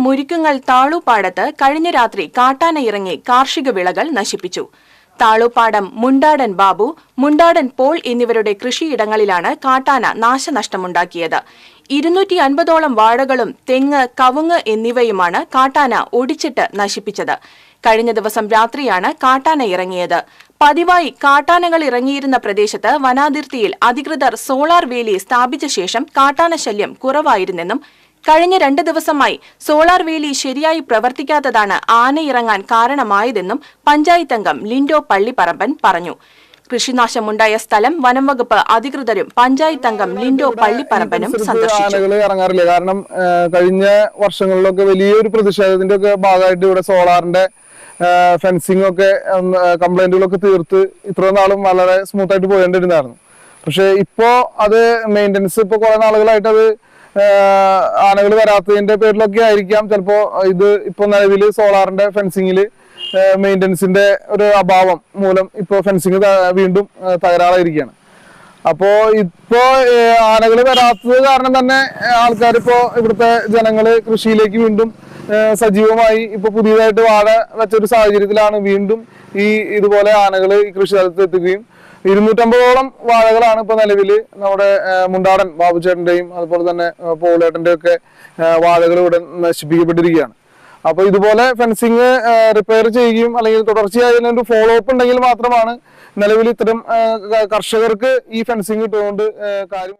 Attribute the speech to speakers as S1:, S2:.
S1: മുരിക്കുങ്ങൽ താളൂപ്പാടത്ത് കഴിഞ്ഞ രാത്രി കാട്ടാന ഇറങ്ങി കാർഷിക വിളകൾ നശിപ്പിച്ചു. താളൂപ്പാടം മുണ്ടാടൻ ബാബു, മുണ്ടാടൻ പോൾ എന്നിവരുടെ കൃഷിയിടങ്ങളിലാണ് കാട്ടാന നാശനഷ്ടമുണ്ടാക്കിയത്. 250ഓളം വാഴകളും തെങ്ങ്, കവുങ്ങ് എന്നിവയുമാണ് കാട്ടാന ഒടിച്ചിട്ട് നശിപ്പിച്ചത്. കഴിഞ്ഞ ദിവസം രാത്രിയാണ് കാട്ടാന ഇറങ്ങിയത്. പതിവായി കാട്ടാനകൾ ഇറങ്ങിയിരുന്ന പ്രദേശത്ത് വനാതിർത്തിയിൽ അധികൃതർ സോളാർ വേലി സ്ഥാപിച്ച ശേഷം കാട്ടാന ശല്യം കുറവായിരുന്നെന്നും കഴിഞ്ഞ 2 ദിവസമായി സോളാർ വേലി ശരിയായി പ്രവർത്തിക്കാത്തതാണ് ആനയിറങ്ങാൻ കാരണമായതെന്നും പഞ്ചായത്ത് അംഗം ലിൻഡോ പള്ളിപ്പറമ്പൻ പറഞ്ഞു. കൃഷിനാശമുണ്ടായ സ്ഥലം വനംവകുപ്പ് അധികൃതരും പഞ്ചായത്ത് അംഗം ലിൻഡോ പള്ളിപ്പറമ്പനും സന്ദർശിച്ചു.
S2: ഇറങ്ങാറില്ല, കാരണം കഴിഞ്ഞ വർഷങ്ങളിലൊക്കെ വലിയൊരു പ്രതിഷേധത്തിന്റെ ഒക്കെ ഭാഗമായിട്ട് ഇവിടെ സോളാറിന്റെ ഫെൻസിംഗ് ഒക്കെ കംപ്ലൈന്റുകളൊക്കെ തീർത്ത് ഇത്രയും നാളും വളരെ സ്മൂത്ത് ആയിട്ട് പോയേണ്ടിരുന്നായിരുന്നു. പക്ഷെ ഇപ്പോ അത് മെയിൻ്റനൻസ് ഇപ്പൊ കുറെ നാളുകളായിട്ട് അത് ആനകൾ വരാത്തതിന്റെ പേരിലൊക്കെ ആയിരിക്കാം ചിലപ്പോ ഇത് ഇപ്പൊ നിലവിൽ സോളാറിന്റെ ഫെൻസിങ്ങില് മെയിൻ്റനൻസിന്റെ ഒരു അഭാവം മൂലം ഇപ്പോ ഫെൻസിങ് വീണ്ടും തകരാറായിരിക്കുകയാണ്. അപ്പോ ഇപ്പോ ആനകൾ വരാത്തത് കാരണം തന്നെ ആൾക്കാരിപ്പോ ഇവിടുത്തെ ജനങ്ങള് കൃഷിയിലേക്ക് വീണ്ടും സജീവമായി ഇപ്പൊ പുതിയതായിട്ട് വാഴ വെച്ചൊരു സാഹചര്യത്തിലാണ് വീണ്ടും ഇതുപോലെ ആനകൾ ഈ കൃഷി സ്ഥലത്ത് എത്തുകയും 250ഓളം വാഴകളാണ് ഇപ്പൊ നിലവില് നമ്മുടെ മുണ്ടാടൻ ബാബുചേട്ടന്റെയും അതുപോലെ തന്നെ പോളേട്ടന്റെ ഒക്കെ വാഴകൾ ഇവിടെ നശിപ്പിക്കപ്പെട്ടിരിക്കുകയാണ്. അപ്പൊ ഇതുപോലെ ഫെൻസിങ് റിപ്പയർ ചെയ്യുകയും അല്ലെങ്കിൽ തുടർച്ചയായി ഒരു ഫോളോ അപ്പ് ഉണ്ടെങ്കിൽ മാത്രമാണ് നിലവിൽ ഇത്തരം കർഷകർക്ക് ഈ ഫെൻസിങ് ഇട്ടുകൊണ്ട് കാര്യം